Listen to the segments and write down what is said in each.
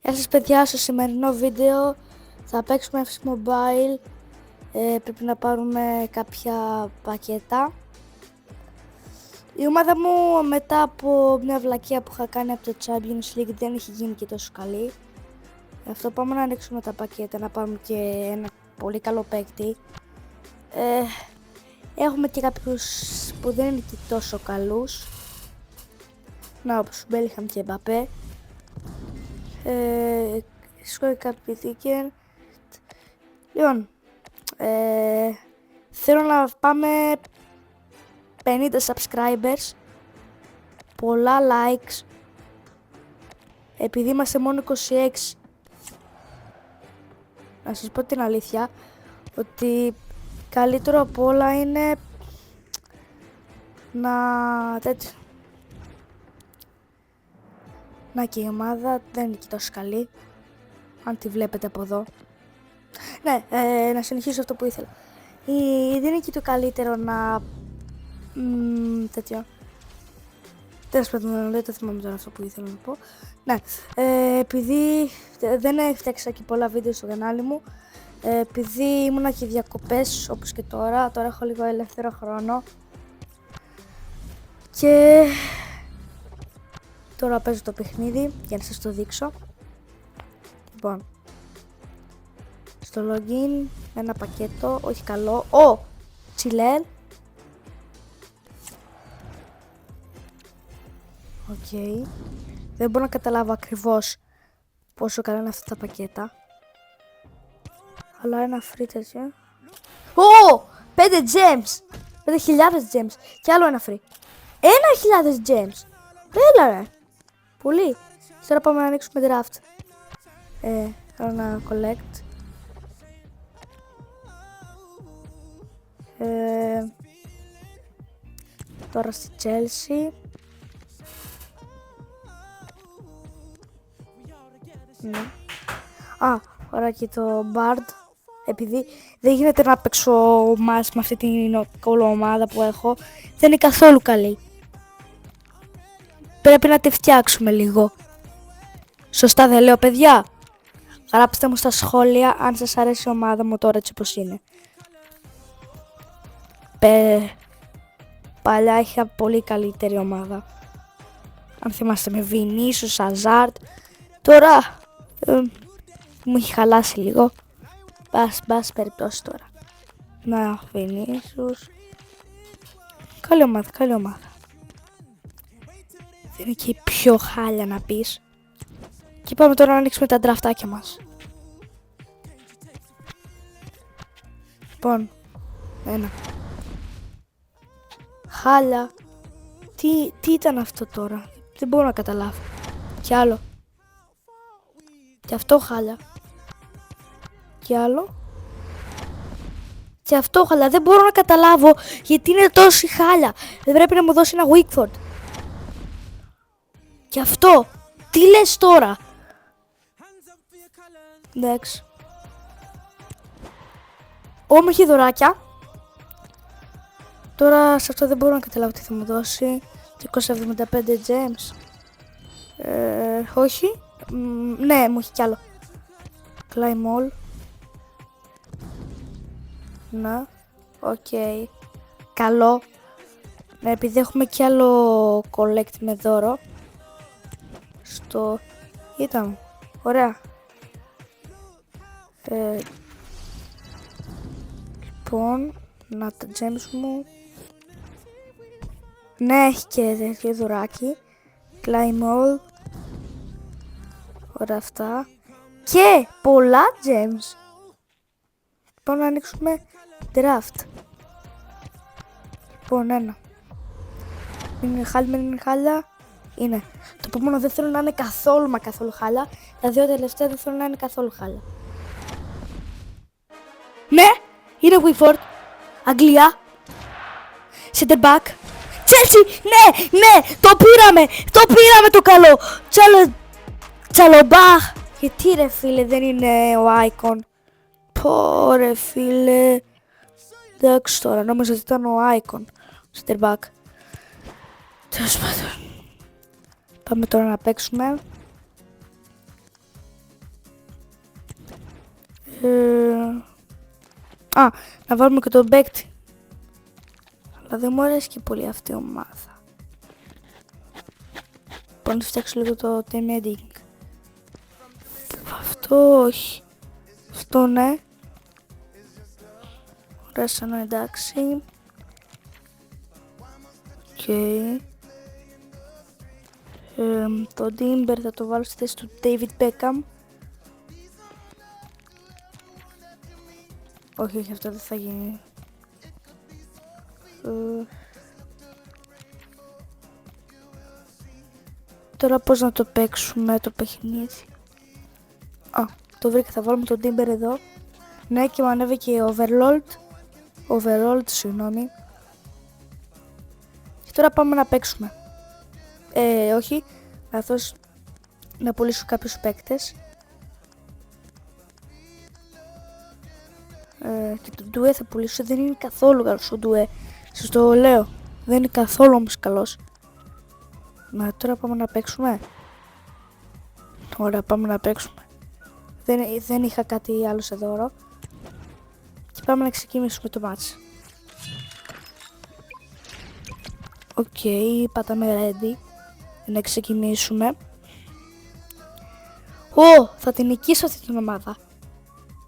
Γεια σας παιδιά, στο σημερινό βίντεο θα παίξουμε FC Mobile. Πρέπει να πάρουμε κάποια πακέτα. Η ομάδα μου μετά από μια βλακεία που είχα κάνει από το Champions League δεν έχει γίνει και τόσο καλή. Γι' αυτό πάμε να ανοίξουμε τα πακέτα, να πάρουμε και ένα πολύ καλό παίκτη. Έχουμε και κάποιους που δεν είναι και τόσο καλούς. Να, όπως Bellingham και Mbappé. Σκόρει κάποιοι. Λοιπόν, θέλω να πάμε 50 subscribers, πολλά likes, επειδή είμαστε μόνο 26. Να σας πω την αλήθεια, ότι καλύτερο από όλα είναι να και η ομάδα δεν είναι και τόσο καλή, αν τη βλέπετε από εδώ. Ναι, να συνεχίσω αυτό που ήθελα. Δεν είναι και το καλύτερο να... τέτοιο. Τέλος πάντων, δεν το θυμάμαι τώρα αυτό που ήθελα να πω. Ναι, επειδή δεν έφτιαξα και πολλά βίντεο στο κανάλι μου, επειδή ήμουνα και διακοπές όπως και τώρα έχω λίγο ελεύθερο χρόνο και τώρα παίζω το παιχνίδι για να σας το δείξω. Λοιπόν, στο login ένα πακέτο, όχι καλό, Chilel. Οκ. Δεν μπορώ να καταλάβω ακριβώς πόσο καλά είναι αυτά τα πακέτα. Αλλά ένα free τέτοιο. 5 gems! 5.000 gems! Και άλλο ένα free. 1.000 gems! Έλα ρε! Πολύ! Τώρα πάμε να ανοίξουμε draft. Θέλω να collect. Τώρα στη Chelsea. Ναι. Ωραία, και το Bard. Επειδή δεν γίνεται να παίξω μας με αυτή την ομάδα που έχω, δεν είναι καθόλου καλή. Πρέπει να τη φτιάξουμε λίγο. Σωστά δεν λέω, παιδιά? Γράψτε μου στα σχόλια αν σας αρέσει η ομάδα μου τώρα έτσι όπως είναι. Παλιά είχα πολύ καλύτερη ομάδα. Αν θυμάστε, με Βινίσιους, Αζάρτ. Τώρα μου έχει χαλάσει λίγο. Μπας περιπτώσει τώρα. Να, Βινίσιους. Καλή ομάδα, καλή ομάδα. Δεν είναι και η πιο χάλια να πεις. Και πάμε τώρα να ανοίξουμε τα ντραφτάκια μας. Λοιπόν, ένα. Χάλια. Τι ήταν αυτό τώρα? Δεν μπορώ να καταλάβω. Κι άλλο. Και αυτό χάλια. Κι άλλο. Και αυτό χάλια. Δεν μπορώ να καταλάβω γιατί είναι τόση χάλια. Δεν πρέπει να μου δώσει ένα Wickford. Και αυτό. Τι λες τώρα? Εντάξει. Μου έχει δωράκια. Τώρα σε αυτό δεν μπορώ να καταλάβω τι θα μου δώσει. 275 gems. Όχι. Ναι, μου έχει κι άλλο. Climb all. Να. Οκ. Καλό. Ναι, επειδή έχουμε κι άλλο collect με δώρο. Ήταν. Ωραία. Λοιπόν, να τα gems μου. Ναι, έχει και τέτοιο δωράκι. Climb all. Ωραία αυτά. Και πολλά gems. Πάμε να ανοίξουμε draft. Λοιπόν, ένα. Μην είναι χάλια. Είναι. Το επόμενο δεν θέλω να είναι καθόλου μα καθόλου χάλια. Τα δύο τελευταία δεν θέλω να είναι καθόλου χάλια. Ναι! Είναι Wickford. Αγγλία. Center back. Chelsea! Ναι! Το πήραμε το καλό! Τσαλομπάχ! Γιατί ρε φίλε δεν είναι ο Icon? Πω ρε φίλε. Εντάξει τώρα, νόμιζα ότι ήταν ο Icon. Center back. Τέλος πάντων. Πάμε τώρα να παίξουμε. Να βάλουμε και τον παίκτη. Αλλά δεν μου αρέσει και πολύ αυτή η ομάδα. Πάω να φτιάξω λίγο το team editing. Αυτό όχι. Αυτό ναι. Ωραία, σαν εντάξει. Okay. Το Timber θα το βάλω στη θέση του David Beckham. Όχι, αυτό δεν θα γίνει. Τώρα πώς να το παίξουμε το παιχνίδι. Το βρήκα, θα βάλουμε τον Timber εδώ. Ναι, και μου ανέβηκε Overlord, συγγνώμη. Και τώρα πάμε να παίξουμε. Όχι, καθώς να πουλήσω κάποιους παίκτες. Και τον Ντουέ θα πουλήσω, δεν είναι καθόλου καλός ο Ντουέ. Σας το λέω, δεν είναι καθόλου όμως καλός. Τώρα πάμε να παίξουμε. Ωραία, πάμε να παίξουμε. Δεν είχα κάτι άλλο σε δώρο. Και πάμε να ξεκινήσουμε το μάτς. Οκ, πατάμε ready. Να ξεκινήσουμε. Θα την νικήσω αυτή την ομάδα.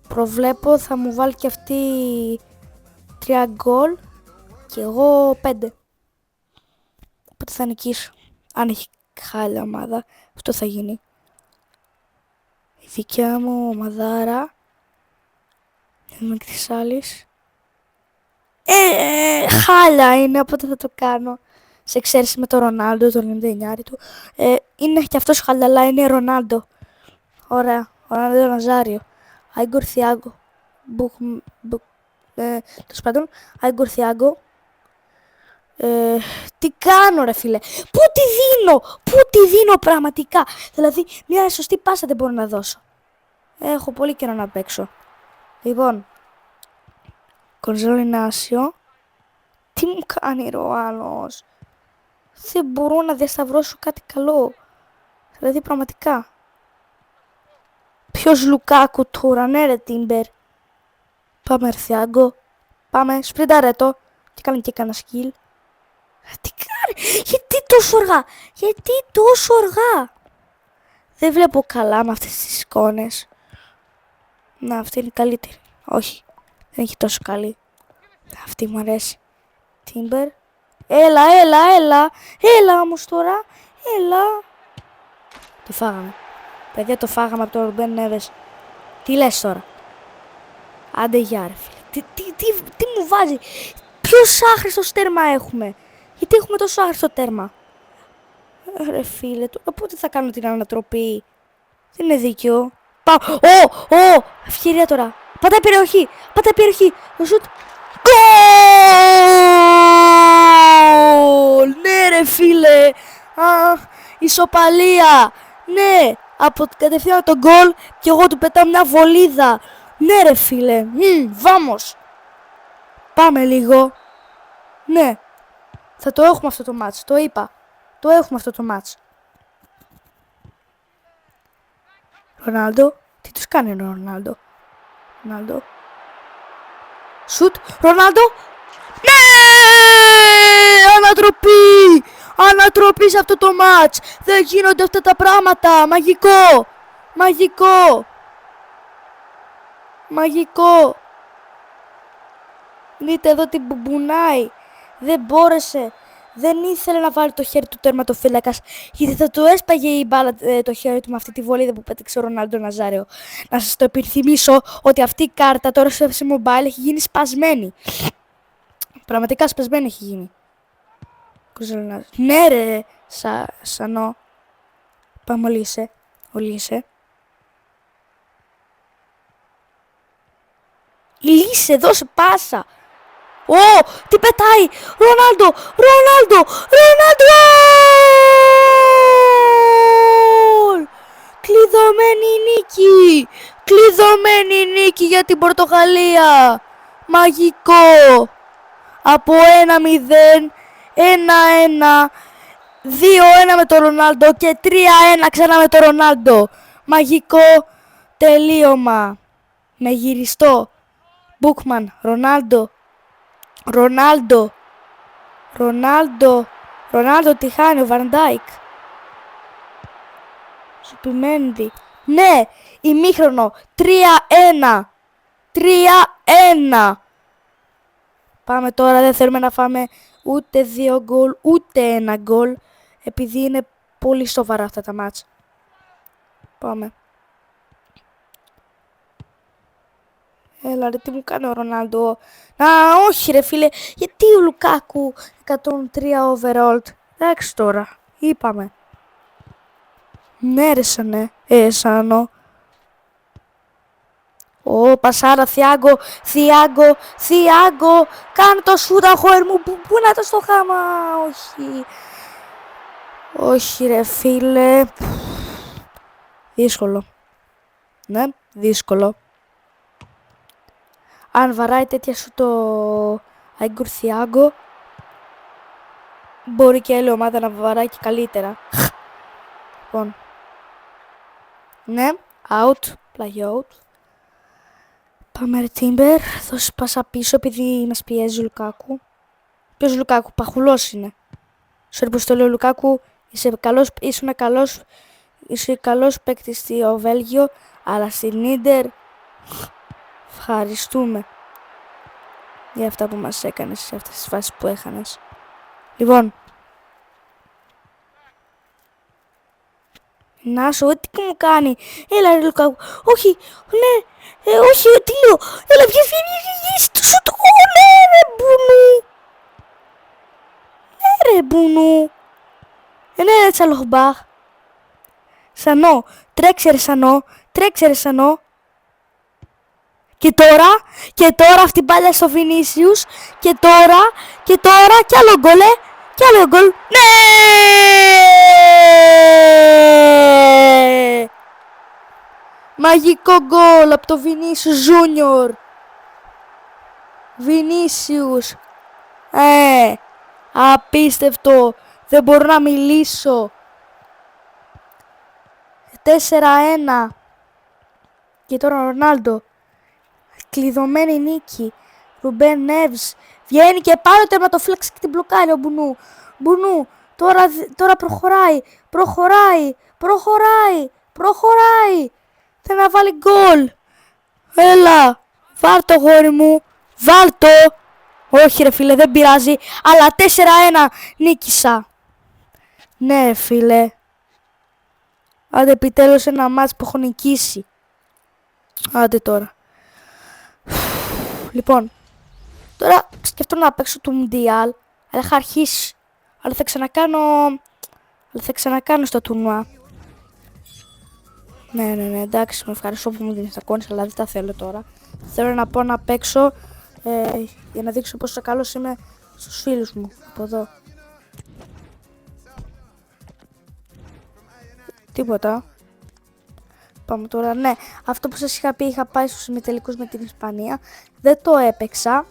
Προβλέπω θα μου βάλει και αυτή 3 γκολ και εγώ 5. Οπότε θα νικήσω. Αν έχει χάλια ομάδα, αυτό θα γίνει. Η δικιά μου ομαδάρα. Με της άλλης. Χάλια είναι, οπότε θα το κάνω. Σε εξαίρεση με τον Ρονάλντο, τον 99 του. Είναι και αυτός χάλια, αλλά είναι Ρονάλντο. Ωραία, Ρονάλντο Ναζάριο. Άιγκορ Θιάγκο. Τέλος πάντων, Άιγκορ Θιάγκο. Τι κάνω ρε φίλε, πού τη δίνω πραγματικά. Δηλαδή μια σωστή πάσα δεν μπορώ να δώσω. Έχω πολύ καιρό να παίξω. Λοιπόν, Κονζόλο Ινάσιο. Τι μου κάνει ο άλλος. Δεν μπορώ να διασταυρώσω κάτι καλό. Δηλαδή πραγματικά. Ποιος Λουκάκου τώρα, ναι ρε Τίμπερ. Πάμε Θιάγκο. Πάμε, σπρινταρέτο. Και κάνει και κανένα σκυλ. Τι κάνει, γιατί τόσο αργά. Δεν βλέπω καλά με αυτές τις εικόνες. Να, αυτή είναι η καλύτερη. Όχι, δεν έχει τόσο καλή. Αυτή μου αρέσει. Τίμπερ. Έλα όμως τώρα. Έλα. Το φάγαμε. Παιδιά, το φάγαμε από το Ρουμπέν Νέβες. Τι λες τώρα. Άντε γεια ρε φίλε. Τι μου βάζει. Ποιος άχρηστος τέρμα έχουμε. Γιατί έχουμε τόσο άχρηστο τέρμα. Ρε φίλε, τώρα πότε θα κάνω την ανατροπή. Δεν είναι δίκαιο. Πάω. Ευκαιρία τώρα. Πατάει περιοχή. Το σουτ. Γκολ! Ναι ρε φίλε. Ισοπαλία. Ναι. Κατευθείαν τον γκολ και εγώ του πετάω μια βολίδα. Ναι ρε φίλε. Βάμος. Πάμε λίγο. Ναι. Θα το έχουμε αυτό το μάτς. Το είπα. Το έχουμε αυτό το μάτς. Ρονάλντο. Τι τους κάνει ο Ρονάλντο. Σουτ. Ρονάλντο. Ναι! Ανατροπή σε αυτό το μάτς. Δεν γίνονται αυτά τα πράγματα. Μαγικό. Δείτε εδώ τι μπουμπουνάει. Δεν μπόρεσε. Δεν ήθελε να βάλει το χέρι του τερματοφύλακας. Γιατί θα του έσπαγε η μπάλα το χέρι του με αυτή τη βολίδα που πέταξε ο Ρονάλντο Ναζάριο. Να σας το υπενθυμίσω ότι αυτή η κάρτα τώρα στο FC Mobile έχει γίνει σπασμένη. Πραγματικά σπασμένη έχει γίνει. Ναι ρε Σανό. Πάμε Ολύσε. Λύσε, δώσε πάσα. Τι πετάει. Ρονάλντο. Κλειδωμένη νίκη για την Πορτογαλία. Μαγικό. Από 1-0, 1-1, 2-1 με τον Ρονάλντο και 3-1 ξανά με τον Ρονάλντο. Μαγικό τελείωμα. με γυριστό. Μπούκμαν, Ρονάλντο, Ρονάλντο, Ρονάλντο, Ρονάλντο τι χάνει ο Βαντάικ. Σουπιμέντι. Ναι, ημίχρονο, 3-1. 3-1. Πάμε τώρα, δεν θέλουμε να φάμε ούτε 2 γκολ, ούτε 1 γκολ, επειδή είναι πολύ σοβαρά αυτά τα μάτς. Πάμε. Έλα ρε, τι μου κάνει ο Ρονάλντο. Α, όχι ρε φίλε, γιατί ο Λουκάκου 103 overall. Εντάξει τώρα, είπαμε. Ναι ρε Σανό. Ω, πασάρα, Θιάγκο, κάνε το σούτα, χώρ μου, πού να το στο χάμα, όχι. Όχι ρε φίλε. Δύσκολο. Ναι, δύσκολο. Αν βαράει τέτοια σου το Άγκουρ Θιάγκο, μπορεί και άλλη ομάδα να βαράει και καλύτερα. Λοιπόν. Ναι, out, πλάγι out. Πάμε ρε Τίμπερ, θα σου πάσα πίσω επειδή μας πιέζει ο Λουκάκου. Ποιος Λουκάκου, παχουλός είναι. Sorry που στο λέω Λουκάκου, είσαι καλός παίκτης στο Βέλγιο, αλλά στην Ίντερ ευχαριστούμε για αυτά που μας έκανες σε αυτές τις φάσεις που έχανες. Λοιπόν, να σου, τι μου κάνει. Έλα ρε Λουκάκου, όχι, ναι, όχι, τι λέω, έλα βγες, σου το ναι ρε Μπουνού. Ναι ρε Μπουνού. Ναι ρε Τσαλοχμπάχ. Σανό, τρέξε ρε Σανό. Και τώρα αυτή η μπάλια στο Βινίσιους. Και τώρα, κι άλλο γκολ, Ναι! Μαγικό γκολ από το Βινίσιους Ζούνιορ. Βινίσιους. Απίστευτο. Δεν μπορώ να μιλήσω. 4-1. Και τώρα ο Ρονάλντο. Κλειδωμένη νίκη. Ρουμπέν Νέβς. Βγαίνει και πάρει το τερματοφύλαξη και την μπλοκάρει ο Μπουνού. Μπουνού. Τώρα προχωράει. Θέλει να βάλει γκολ. Έλα. Βάλ το γόρι μου. Βάλ το. Όχι ρε φίλε, δεν πειράζει. Αλλά 4-1 νίκησα. Ναι φίλε. Άντε επιτέλους ένα μάτς που έχω νικήσει. Άντε τώρα. Λοιπόν. Τώρα σκεφτώ να παίξω το Μουντιάλ. Αλλά είχα αρχίσει. Αλλά θα ξανακάνω στο τουρνουά. Ναι, εντάξει, με ευχαριστώ που μου δίνεις τα κόνες, αλλά δεν τα θέλω τώρα. Θέλω να πω να παίξω για να δείξω πόσο καλός είμαι στους φίλους μου. Από εδώ. Τίποτα. Πάμε τώρα, ναι. Αυτό που σας είχα πει, είχα πάει στους ημιτελικούς με την Ισπανία. Δεν το έπαιξα.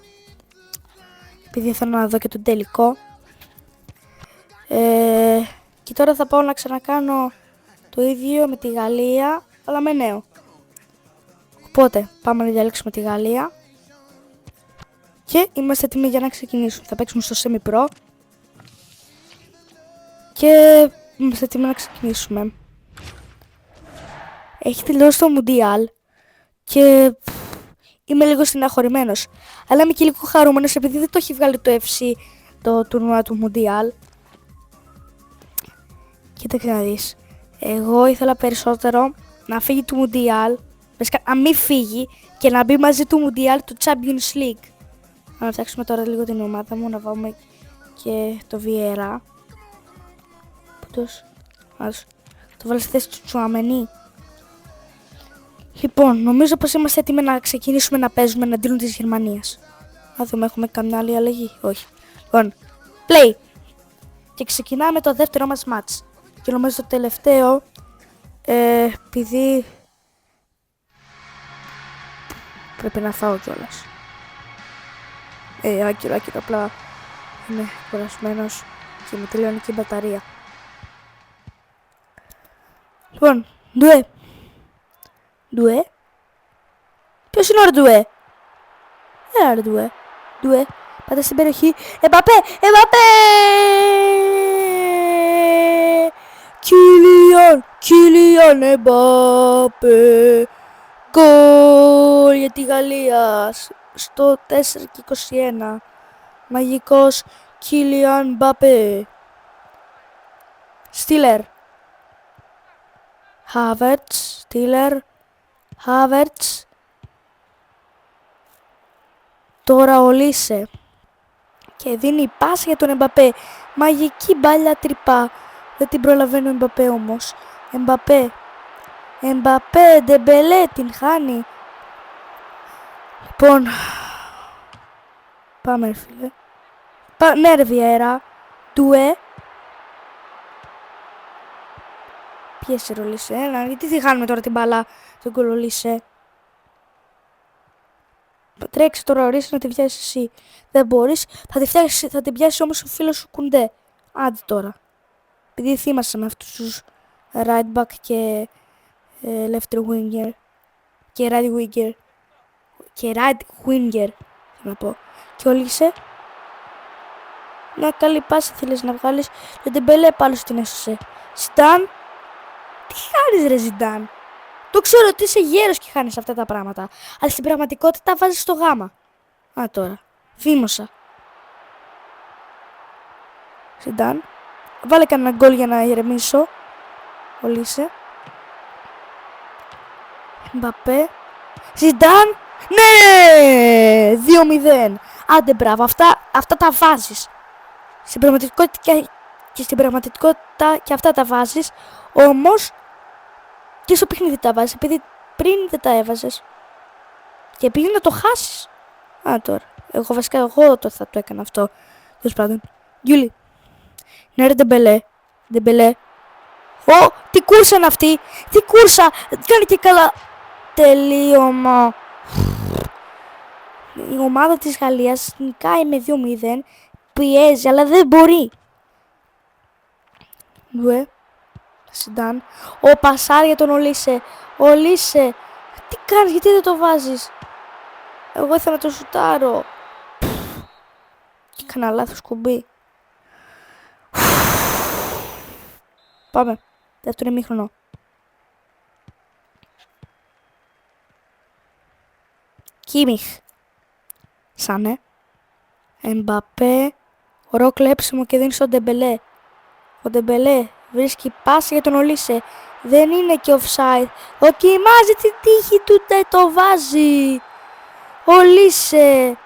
Επειδή θέλω να δω και τον τελικό. Και τώρα θα πάω να ξανακάνω το ίδιο με τη Γαλλία, αλλά με νέο. Οπότε πάμε να διαλέξουμε τη Γαλλία. Και είμαστε έτοιμοι για να ξεκινήσουμε. Θα παίξουμε στο Semi Pro. Και είμαστε έτοιμοι να ξεκινήσουμε. Έχει τελειώσει το Μουντιάλ. Και είμαι λίγο στεναχωρημένος. Αλλά είμαι και λίγο χαρούμενος επειδή δεν το έχει βγάλει το FC το τουρνουά του Μουντιάλ. Κοίταξε να δεις. Εγώ ήθελα περισσότερο να φύγει του Μουντιάλ, να μην φύγει και να μπει μαζί του Μουντιάλ το Champions League. Να φτιάξουμε τώρα λίγο την ομάδα μου, να βάλουμε και το Βιέρα. Το βάλω στη θέση του Τσουαμενί. Λοιπόν, νομίζω πως είμαστε έτοιμοι να ξεκινήσουμε να παίζουμε εναντίον της Γερμανίας. Να δούμε, έχουμε καμιά άλλη αλλαγή. Όχι. Λοιπόν, play! Και ξεκινάμε το δεύτερο μας match. Και νομίζω το τελευταίο, επειδή πρέπει να φάω κιόλας. Άκυρο, απλά είμαι κουρασμένος και μου τελειώνει και η μπαταρία. Λοιπόν, ντουέ. Ποιος είναι ο Ρντουέ? Ρντουέ. Ντουέ. Πάτε στην περιοχή. Εμπαπέ! Κίλιαν Εμπαπέ. Γκολ για τη Γαλλία στο 4:21. Μαγικός Κίλιαν Εμπαπέ. Στίλερ. Χάβερτς. Τώρα ο Λίσε. Και δίνει πάση για τον Εμπαπέ. Μαγική μπάλια τρυπά. Δεν την προλαβαίνει ο Εμπαπέ όμως. Εμπαπέ, Ντεμπελέ την χάνει. Λοιπόν. Πάμε φίλε. Ναι ρε Βιέρα. Ντουέ. Πιέσε ρε Λίσε. Γιατί τη χάνουμε τώρα την μπάλα. Τον κολολίσε. Τρέξει τώρα ορίσεις να τη πιάσεις εσύ. Δεν μπορείς. Θα την πιάσει όμως ο φίλος σου Κουντέ. Άντε τώρα. Επειδή θύμασα με αυτούς τους right back και left winger. Και right winger. Και right winger. Θα να πω. Και ο Λίσε. Μια καλή πάση θέλεις να βγάλεις. Και την Μπελέ πάλι στην έσωσε. Ζιντάν. Τι χάνεις ρε Ζιντάν? Το ξέρω ότι είσαι γέρος και χάνεις αυτά τα πράγματα. Αλλά στην πραγματικότητα βάζεις στο γάμα. Α, τώρα. Θύμωσα. Ζιντάν. Βάλε κανένα γκολ για να ηρεμήσω. Ο Λίσε. Εμπαπέ. Ζιντάν. Ναι! 2-0. Άντε μπράβο. Αυτά τα βάζεις. Στην πραγματικότητα και στην πραγματικότητα και αυτά τα βάζεις. Όμως και στο παιχνίδι τα βάζεις, επειδή πριν δεν τα έβαζες. Και επειδή να το χάσεις. Α, τώρα. Εγώ θα το έκανα αυτό. Τέλος πάντων. Γιούλη. Ναι ρε Ντεμπελέ. Ω, τι κούρσα είναι αυτή. Τι κούρσα. Κάνει και καλά. Τελείωμα. Η ομάδα της Γαλλίας νικάει με 2-0. Πιέζει, αλλά δεν μπορεί. Ντουέ. Ζιντάν. Ο πασάρ για τον Ολίσε. Ολίσε. Τι κάνεις, γιατί δεν το βάζεις? Εγώ ήθελα να το σουτάρω. Και έκανα λάθος κουμπί. Πάμε. Δεύτερο ημίχρονο. Κίμιχ. Σάνε. Εμπαπέ. Ωραίο κλέψιμο και δίνει στον Ντεμπελέ. Ο Ντεμπελέ βρίσκει πάση για τον Ολίσε. Δεν είναι και offside. Δοκιμάζει την τύχη του, δεν το βάζει. Ολίσε.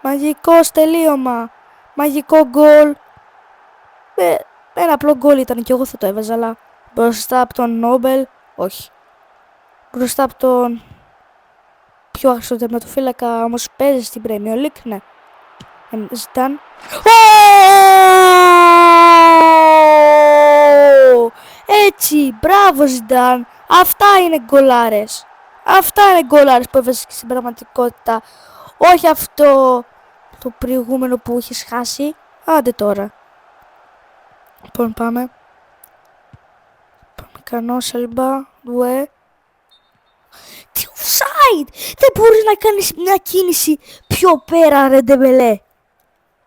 Μαγικός τελείωμα. Μαγικό γκολ. Ένα απλό γκολ ήταν και εγώ θα το έβαζα, αλλά μπροστά από τον Νόμπελ, όχι. Μπροστά από τον πιο άξιο τερματοφύλακα, όμως παίζει στην Premier League, ναι. Ζιντάν. Έτσι, μπράβο Ζιντάν. Αυτά είναι γκολάρες. Αυτά είναι γκολάρες που έβαζες και στην πραγματικότητα. Όχι αυτό το προηγούμενο που έχεις χάσει. Άντε τώρα. Λοιπόν πάμε. Κανό Σελμπά. Ντουέ. Τι offside. Δεν μπορείς να κάνεις μια κίνηση πιο πέρα ρε Ντεμπελέ.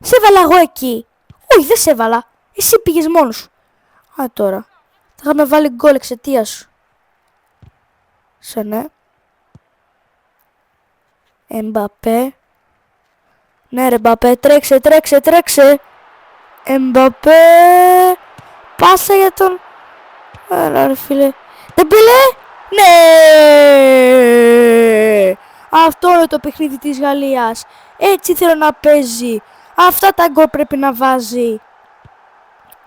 Σε έβαλα εγώ εκεί. Όχι, δεν σε έβαλα. Εσύ πήγες μόνος σου. Α, τώρα. Θα είχαμε βάλει γκολ εξαιτίας σου. Σανέ. Εμπαπέ. Ναι ρε Εμπαπέ, τρέξε. Εμπαπέ. Πάσα για τον... Άρα ρε φίλε. Ντεμπελέ. Ναι. Αυτό είναι το παιχνίδι της Γαλλίας. Έτσι θέλω να παίζει. Αυτά τα γκολ πρέπει να βάζει.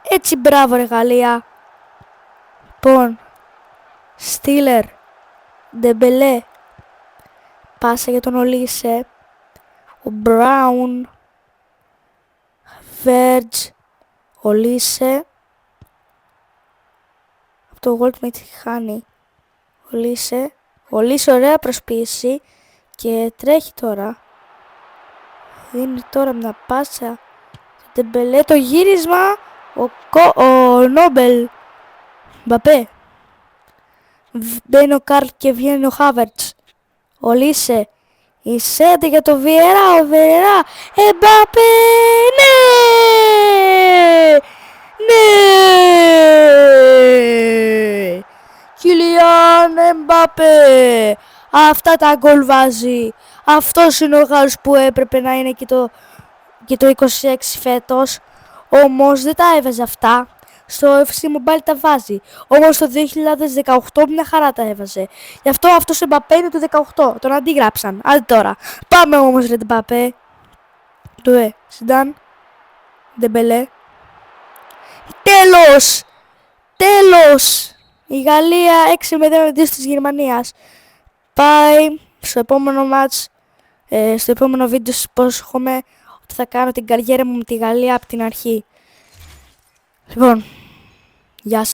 Έτσι μπράβο ρε Γαλλία. Λοιπόν. Στίλερ. Ντεμπελέ. Πάσα για τον Ολίσε. Ο Μπράουν. Βέρτζ. Ολίσε. Από το Goldmate χάνει. Ολίσε ωραία προσπίση. Και τρέχει τώρα. Δίνει τώρα μια πάσα. Ντεμπελέ το γύρισμα. Ο Νόμπελ. Μπαπέ. Μπαίνει ο Καρλ και βγαίνει ο Χάβερτς. Ολίσε. Η σέντε για το Βιερά, ο Βιερά. Εμπαπέ, ναι! Ναι! Κιλιάν Εμπαπέ. Αυτά τα γκολ βάζει. Αυτός είναι ο Γάλλος που έπρεπε να είναι και το 26 φέτος. Όμως δεν τα έβαζε αυτά. Στο FC Mobile τα βάζει. Όμως το 2018 μια χαρά τα έβαζε. Γι' αυτό αυτός ο Mbappé είναι του 18. Τον αντίγραψαν. Άντε τώρα. Πάμε όμως ρε Mbappé. Τουέ. Σιντάν. Ντεμπελέ. Τέλος! Τέλος! Η Γαλλία 6-0 αντίον της Γερμανίας. Πάει στο επόμενο μάτς. Στο επόμενο βίντεο σας υπόσχομαι ότι θα κάνω την καριέρα μου με τη Γαλλία από την αρχή. Λοιπόν, γεια σας.